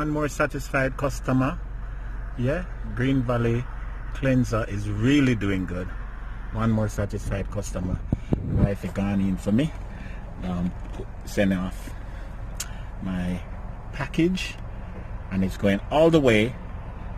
one more satisfied customer. Yeah, Green Valley cleanser is really doing good. One more satisfied customer. Wife is gone in for me. Send off my package, and it's going all the way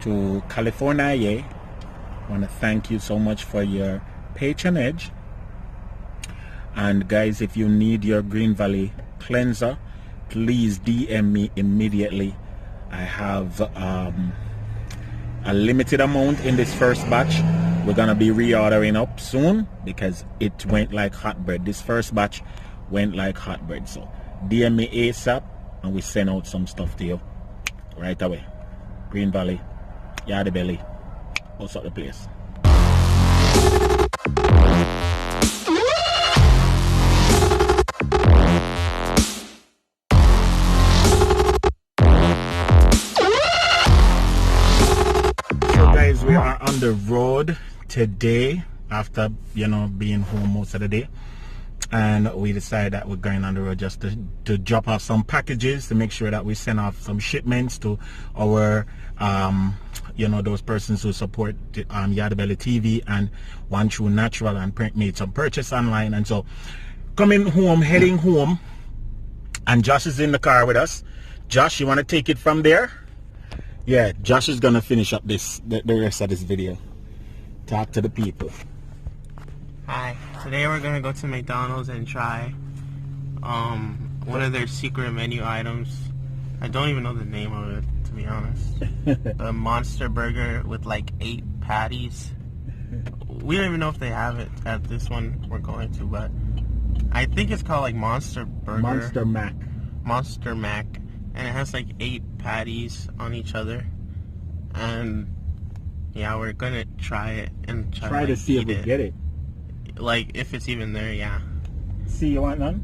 to California. I want to thank you so much for your patronage. And guys, if you need your Green Valley cleanser, please DM me immediately. I have a limited amount in this first batch. We're gonna be reordering up soon because it went like hot bread. This first batch went like hot bread. So DM me ASAP and we send out some stuff to you right away. Green Valley, Yardie Belly, what's up the place? So guys, we are on the road today after being home most of the day, and we decided that we're going on the road just to drop off some packages to make sure that we send off some shipments to our those persons who support Yardie Belly TV and One True Natural and made some purchase online. And so coming home, heading home, and Josh is in the car with us. Josh, you want to take it from there? Yeah, Josh is gonna finish up the rest of this video. Talk to the people. Hi, today we're gonna go to McDonald's and try one of their secret menu items. I don't even know the name of it, to be honest. A monster burger with like 8 patties. We don't even know if they have it at this one we're going to, but I think it's called like Monster Burger. Monster Mac. And it has like 8 patties on each other. And yeah, we're gonna try it and try to see if we get it. Like if it's even there, yeah. See, you want none?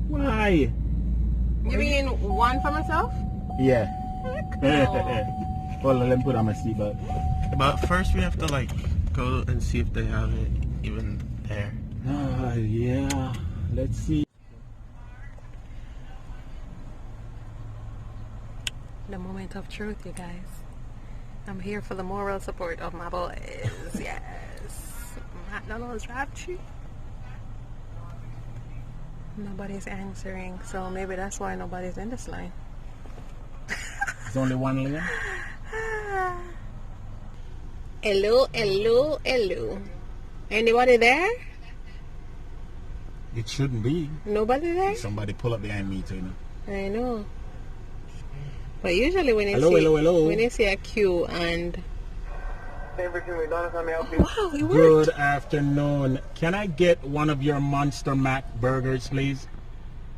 Why? You mean one for myself? Yeah. Hold on, let me put on my seatbelt. But first we have to like go and see if they have it even there. Yeah. Let's see. The moment of truth, you guys. I'm here for the moral support of my boys. Yes. Macdonald's drive-thru. Nobody's answering, so maybe that's why nobody's in this line. There's only one lane. Hello. Anybody there? It shouldn't be. Nobody there? Somebody pull up behind me, I know. But usually when you when you see a queue and wow, it worked. Good afternoon. Can I get one of your Monster Mac burgers, please?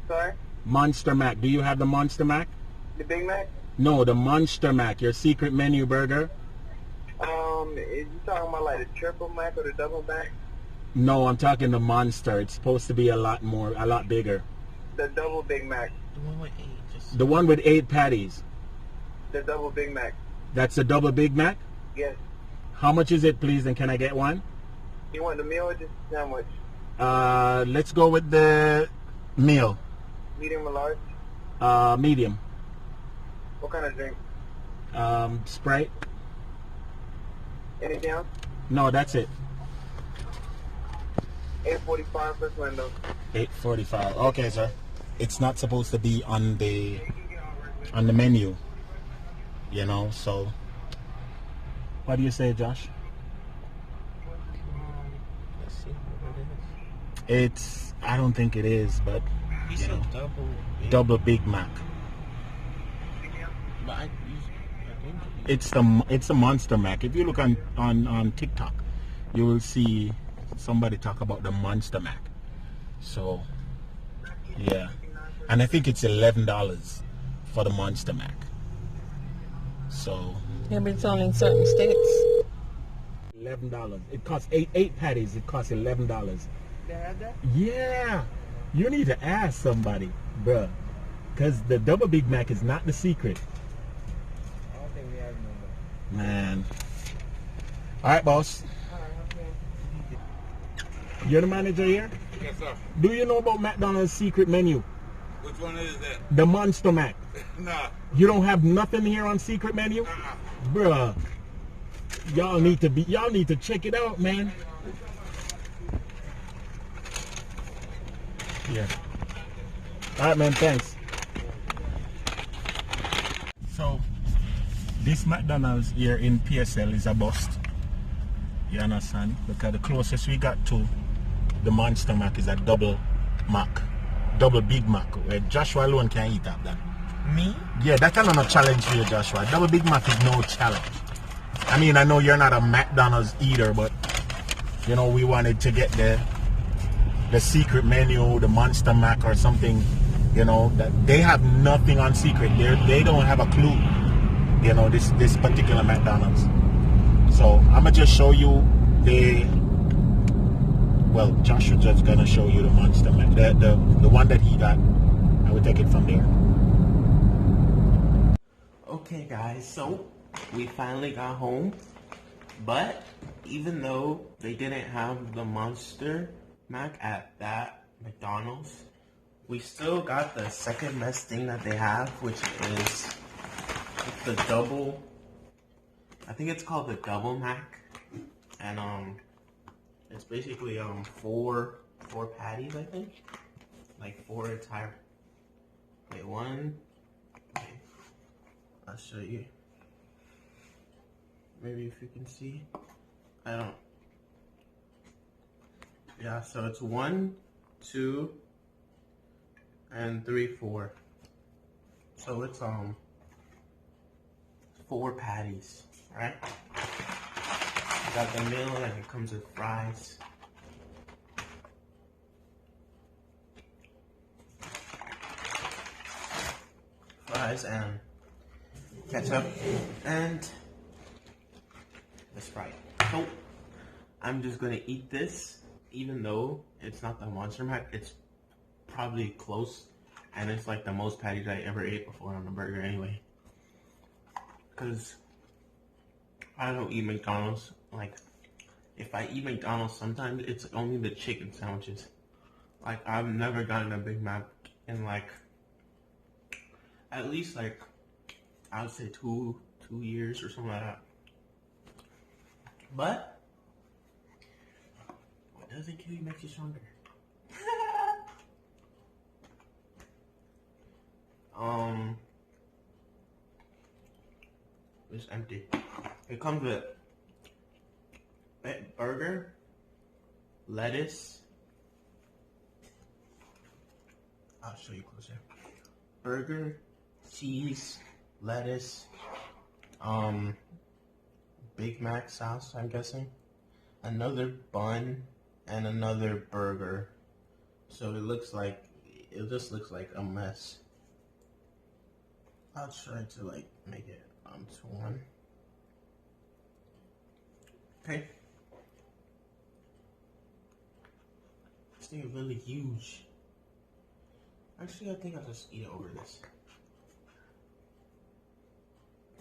Sorry? Monster Mac. Do you have the Monster Mac? The Big Mac? No, the Monster Mac, your secret menu burger. Is you talking about like the Triple Mac or the Double Mac? No, I'm talking the Monster. It's supposed to be a lot bigger. The Double Big Mac. The one with 8. The one with 8 patties. The Double Big Mac. That's the Double Big Mac? Yes. How much is it, please, and can I get one? You want the meal or just the sandwich? Let's go with the meal. Medium or large? Medium. What kind of drink? Sprite. Anything else? No, that's it. $8.45 first window. $8.45. Okay, sir. It's not supposed to be on the menu, so what do you say, Josh? Let's see what it is. I don't think it is, but He said double Big Mac. But I think it's the Monster Mac. If you look on TikTok, you will see somebody talk about the Monster Mac. So yeah, and I think it's $11 for the Monster Mac. So yeah, but it's only in certain states. $11. It costs eight patties. It costs $11. They have that? Yeah, you need to ask somebody, bruh, because the double Big Mac is not the secret. I don't think we have no more. Man. All right, boss. You're the manager here? Yes, sir. Do you know about McDonald's secret menu? Which one is that? The Monster Mac. Nah. You don't have nothing here on secret menu? Bruh. Y'all need to check it out, man. Yeah. Alright, man, thanks. So this McDonald's here in PSL is a bust. You understand? Because the closest we got to the Monster Mac is a double Mac. Double Big Mac. Where Joshua alone can eat that. Me? Yeah, that's not a challenge for you, Joshua. Double Big Mac is no challenge. I mean, I know you're not a McDonald's eater, but you know, we wanted to get the secret menu, the Monster Mac or something. You know, that they have nothing on secret. They don't have a clue. You know, this particular McDonald's. So I'ma just show you well, Josh is just gonna show you the Monster Mac, the one that he got. I will take it from there. Okay, guys, so we finally got home, but even though they didn't have the Monster Mac at that McDonald's, we still got the second best thing that they have, which is the double, I think it's called the Double Mac, and it's basically four patties, I think, like 4 entire. Wait, one. Okay. I'll show you. Maybe if you can see. I don't. Yeah, so it's 1, 2, and 3, 4. So it's 4 patties, right? Got the meal and it comes with fries. Fries and ketchup and the Sprite. So I'm just gonna eat this, even though it's not the Monster Mac. It's probably close, and it's like the most patties I ever ate before on a burger anyway. Cause I don't eat McDonald's. Like, if I eat McDonald's, sometimes it's only the chicken sandwiches. Like, I've never gotten a Big Mac in like, at least like, I would say two years or something like that. But what doesn't kill you makes you stronger. It's empty. It comes with burger, lettuce. I'll show you closer. Burger, cheese, lettuce, Big Mac sauce, I'm guessing, another bun, and another burger. So it just looks like a mess. I'll try to like make it to one. Okay. This thing is really huge. Actually, I think I'll just eat it over this.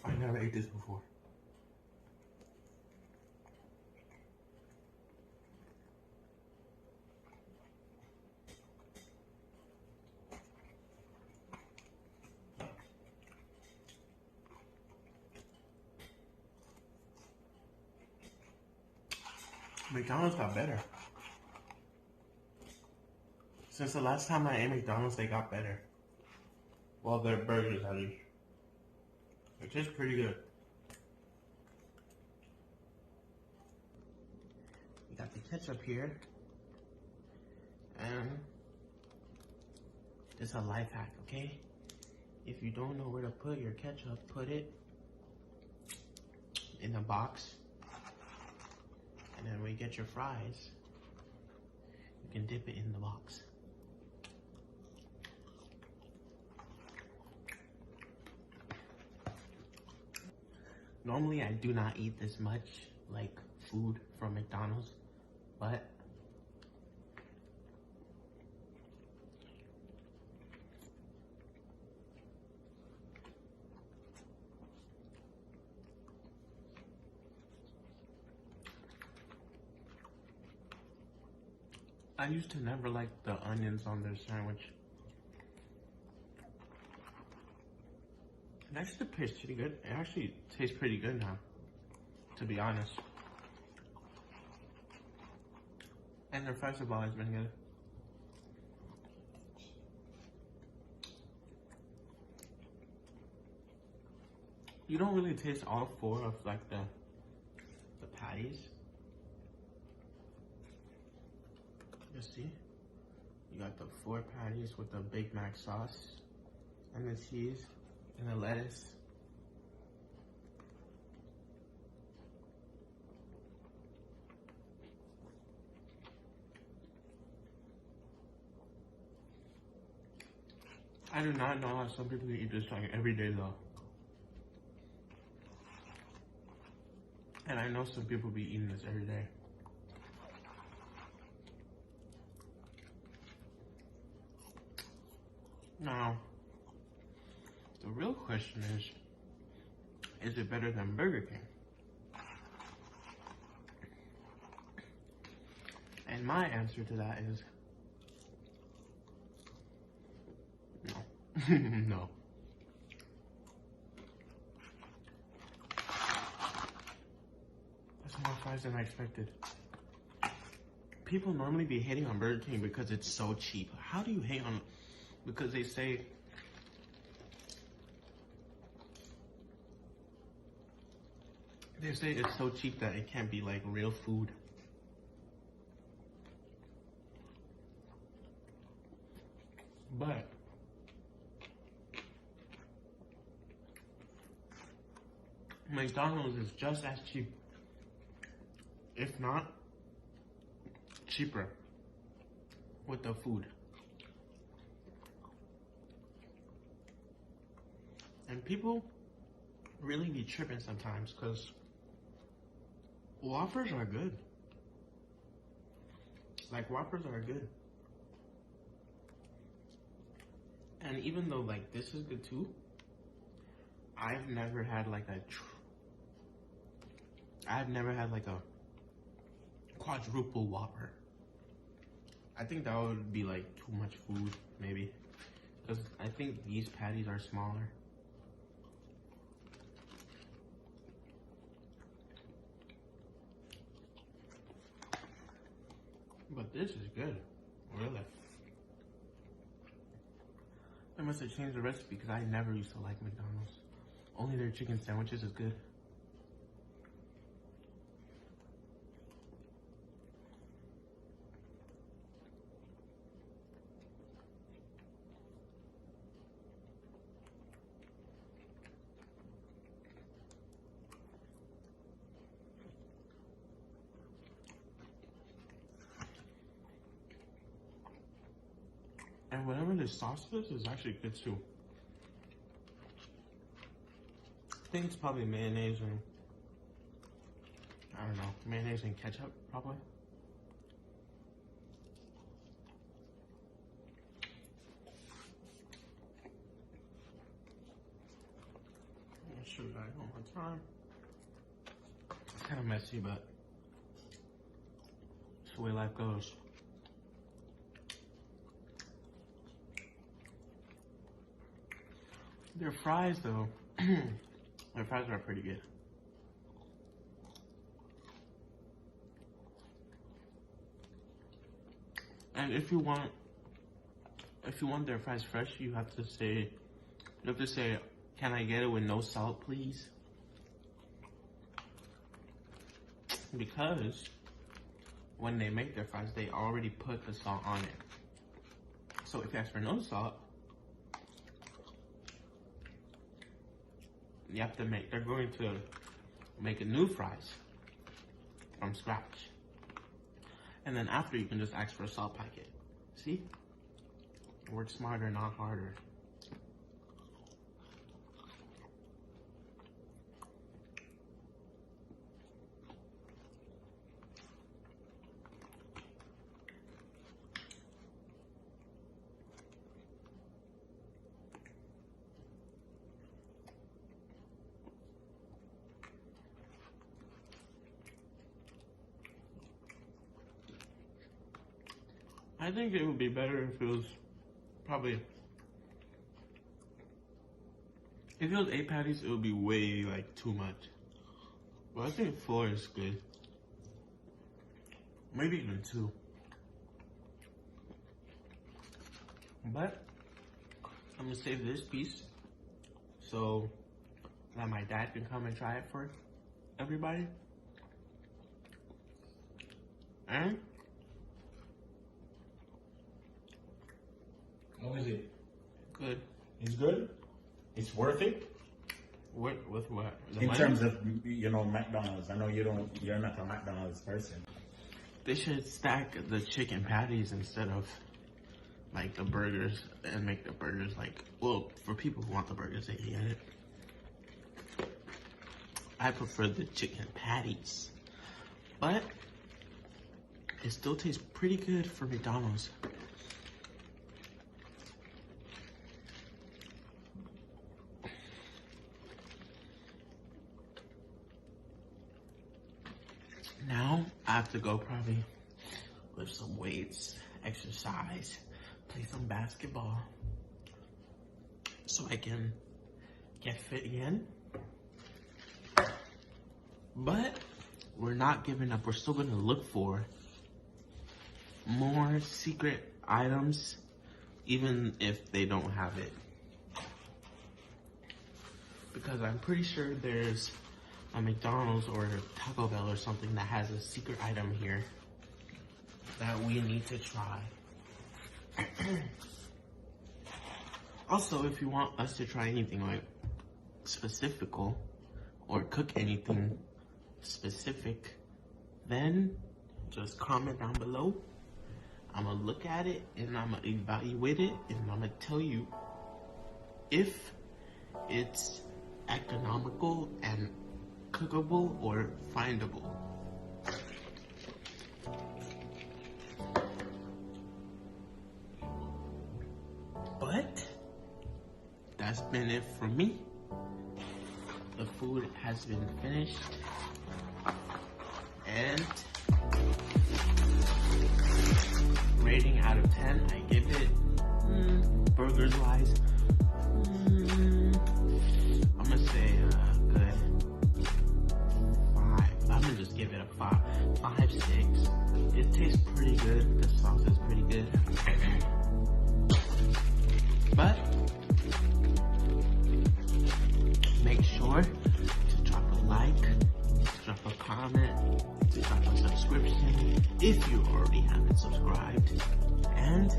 I never ate this before. McDonald's got better. Since the last time I ate McDonald's, they got better. Well, their burgers at least. Which is pretty good. We got the ketchup here. And it's a life hack, okay? If you don't know where to put your ketchup, put it in a box. And then when you get your fries, you can dip it in the box. Normally I do not eat this much, like, food from McDonald's, but I used to never like the onions on their sandwich. actually tastes pretty good. It actually tastes pretty good now, to be honest. And their fries have always been good. You don't really taste all four of like the patties. You see? You got the 4 patties with the Big Mac sauce and the cheese and the lettuce. I do not know how some people can eat this like every day though. And I know some people be eating this every day. Now, the real question is it better than Burger King? And my answer to that is no. No. That's more fries than I expected. People normally be hating on Burger King because it's so cheap. How do you hate on... Because they say it's so cheap that it can't be like real food. But McDonald's is just as cheap, if not cheaper, with the food. And people really be tripping sometimes because Whoppers are good. Like, Whoppers are good. And even though, like, this is good too, I've never had like a quadruple Whopper. I think that would be like too much food, maybe. Because I think these patties are smaller. But this is good, really. I must have changed the recipe because I never used to like McDonald's. Only their chicken sandwiches is good. And whatever the sauce is actually good too. I think it's probably mayonnaise and, I don't know, mayonnaise and ketchup, probably. I'm gonna show you guys one more time. It's kind of messy, but it's the way life goes. Their fries, though, their fries are pretty good. And if you want their fries fresh, you have to say, can I get it with no salt, please? Because when they make their fries, they already put the salt on it. So if you ask for no salt, you have to they're going to make a new fries from scratch. And then after, you can just ask for a salt packet. See? Work smarter, not harder. I think it would be better if it was probably If it was 8 patties, it would be way, like, too much. But I think 4 is good. Maybe even 2. But I'm gonna save this piece so that my dad can come and try it for everybody. And How is it? good. It's good? It's worth it? With what? The In money? terms of, McDonald's. I know you're not a McDonald's person. They should stack the chicken patties instead of like the burgers and make the burgers like, well, for people who want the burgers, they can get it. I prefer the chicken patties, but it still tastes pretty good for McDonald's. Now I have to go probably lift some weights, exercise, play some basketball so I can get fit again. But we're not giving up. We're still gonna look for more secret items, even if they don't have it. Because I'm pretty sure there's a McDonald's or a Taco Bell or something that has a secret item here that we need to try. Also, if you want us to try anything like specifical or cook anything specific, then just comment down below. I'm gonna look at it and I'm gonna evaluate it and I'm gonna tell you if it's economical and cookable or findable. But that's been it for me. The food has been finished, and rating out of 10, I give it burgers wise, I'm gonna say good 5. I'm gonna just give it a 5, 6. It tastes pretty good. The sauce is pretty good. But make sure to drop a like, to drop a comment, to drop a subscription if you already haven't subscribed, and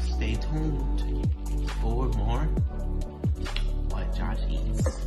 stay tuned for more What Josh Eats.